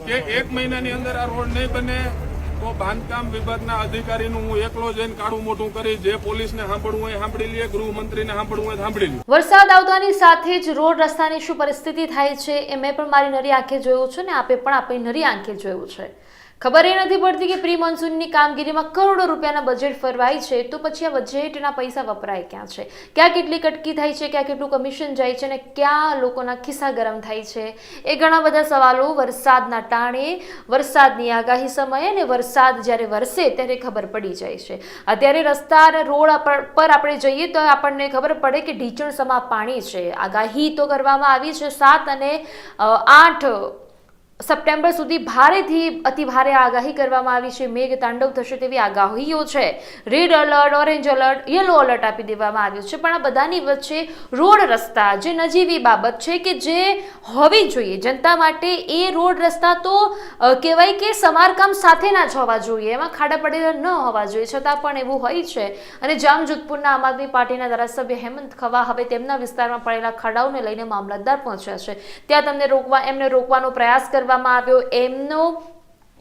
કે 1 મહિનાની અંદર આ રોડ નહીં બને તો બાંધકામ વિભાગના અધિકારીનું હું એકલો જઈને કાળું મોટું કરી જે પોલીસને સાંભળવું હોય સાંભળી લે, ગૃહમંત્રીને સાંભળવું હોય સાંભળી લે. વરસાદ આવતાની સાથે જ રોડ રસ્તાની શું પરિસ્થિતિ થાય છે એ મેં પણ મારી નરી આંખે જોયું છે ને આપે પણ આપણી નરી આંખે જોયું છે. ખબર એ નથી પડતી કે પ્રી મોન્સૂનની કામગીરીમાં કરોડો રૂપિયાના બજેટ ફરવાય છે તો પછી આ બજેટના પૈસા વપરાય ક્યાં છે, ક્યાં કેટલી કટકી થાય છે, ક્યાં કેટલું કમિશન જાય છે અને ક્યાં લોકોના ખિસ્સા ગરમ થાય છે એ ઘણા બધા સવાલો વરસાદના ટાણે, વરસાદની આગાહી સમયે અને વરસાદ જ્યારે વરસે ત્યારે ખબર પડી જાય છે. અત્યારે રસ્તા અને રોડ પર આપણે જઈએ તો આપણને ખબર પડે કે ઢીચણસમા પાણી છે. આગાહી તો કરવામાં આવી છે 7 અને 8 સપ્ટેમ્બર સુધી ભારેથી અતિ ભારે આગાહી કરવામાં આવી છે. મેઘ તાંડવ થશે તેવી આગાહીઓ છે. Red alert, orange alert, yellow alert આપી દેવામાં આવ્યું છે. પણ આ બધાની વચ્ચે રોડ રસ્તા જે નજીવી બાબત છે કે જે હોવી જોઈએ જનતા માટે, એ રોડ રસ્તા તો કહેવાય કે સમારકામ સાથેના જ હોવા જોઈએ, એમાં ખાડા પડેલા ન હોવા જોઈએ. છતાં પણ એવું હોય છે અને જામજોધપુરના આમ આદમી પાર્ટીના ધારાસભ્ય હેમંત ખવા હવે તેમના વિસ્તારમાં પડેલા ખાડાઓને લઈને મામલતદાર પહોંચ્યા છે. ત્યાં એમને રોકવાનો પ્રયાસ આવ્યો.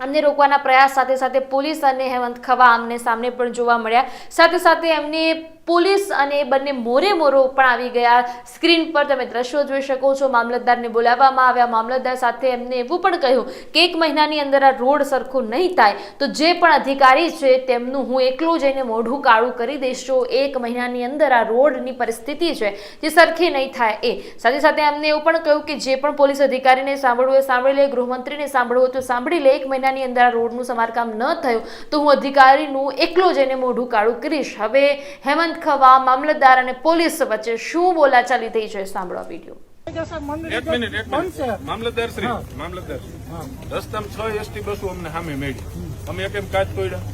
એમને રોકવાના પ્રયાસ સાથે સાથે પોલીસ અને હેમંત ખવા આમને સામને પણ જોવા મળ્યા. સાથે સાથે એમને પોલીસ અને બંને મોરે મોરો પણ આવી ગયા. સ્ક્રીન પર તમે દ્રશ્યો જોઈ શકો છો. મામલતદારને બોલાવવામાં આવ્યા. મામલતદાર સાથે એમને એવું પણ કહ્યું કે 1 મહિનાની અંદર આ રોડ સરખું નહીં થાય તો જે પણ અધિકારી છે તેમનું હું એકલો જઈને મોઢું કાળું કરી દઈશ. 1 મહિનાની અંદર આ રોડની પરિસ્થિતિ છે જે સરખી નહીં થાય એ. સાથે સાથે એમને એવું પણ કહ્યું કે જે પણ પોલીસ અધિકારીને સાંભળવું એ સાંભળી લે, ગૃહમંત્રીને સાંભળવું તો સાંભળી લે. 1 મહિનાની અંદર આ રોડનું સમારકામ ન થયું તો હું અધિકારીનું એકલો જઈને મોઢું કાળું કરીશ. હવે હેમંત ખવા, મામલતદાર અને પોલીસ વચ્ચે શું બોલાચાલી થઈ છે સાંભળો વિડીયો. એક મિનિટ મામલતદાર શ્રી, રસ્તામાં 6 એસટી બસો અમને સામે મળી. અમે એક એમ કાચ તોડ્યા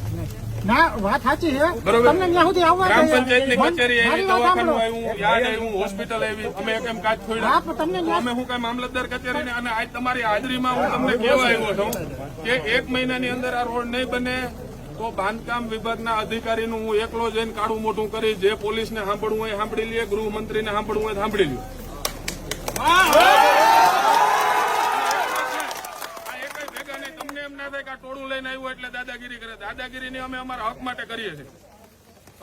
ના, વાત સાચી છે. બરોબર. તમને ત્યાં સુધી આવવા ગ્રામ પંચાયતની કચેરી આવી, દવાખાનું આવ્યું, યાર્ડ આવ્યું, હોસ્પિટલ આવી, અમે એક એમ કાચ તોડ્યા. અમે હું કઈ મામલતદાર કચેરીને અને આજ તમારી હાજરીમાં હું તમને કહેવા આવ્યો છું કે 1 મહિનાની અંદર આ રોડ નહીં બને તો બાંધકામ વિભાગના અધિકારીનું હું એકલો જઈને કાળું મોટું કરી જે પોલીસને સાંભળવું હોય સાંભળી લે, ગૃહમંત્રીને સાંભળવું હોય સાંભળી લે. ભેગા નહીં, તમને એમ ના થાય કે આ ટોળું લઈને આવ્યું એટલે દાદાગીરી કરે. દાદાગીરીની અમે અમારા હક માટે કરીએ છીએ.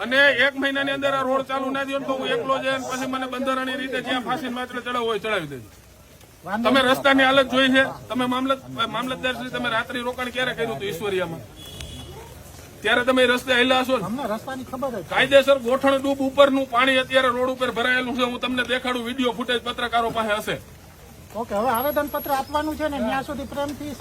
અને 1 મહિનાની અંદર આ રોડ ચાલુ ના થયો તો હું એકલો જઈને પછી મને બંધારણની રીતે જ્યાં ફાંસી માત્ર ચડાવવું હોય ચડાવી દેજો. તમે રસ્તાની હાલત જોઈ છે. તમે મામલતદાર શ્રી, તમે રાત્રિ રોકાણ ક્યારે કર્યું હતું ઈશ્વરિયામાં? ત્યારે તમે રસ્તે હેલા હશો ને? રસ્તાની ખબર છે. કાયદેસર ગોઠણ ડૂબ ઉપરનું પાણી અત્યારે રોડ ઉપર ભરાયેલું છે. હું તમને દેખાડું, વિડીયો ફૂટેજ પત્રકારો પાસે હશે. ઓકે, હવે આવેદન પત્ર આપવાનું છે ને ત્યાં સુધી પ્રેમથી.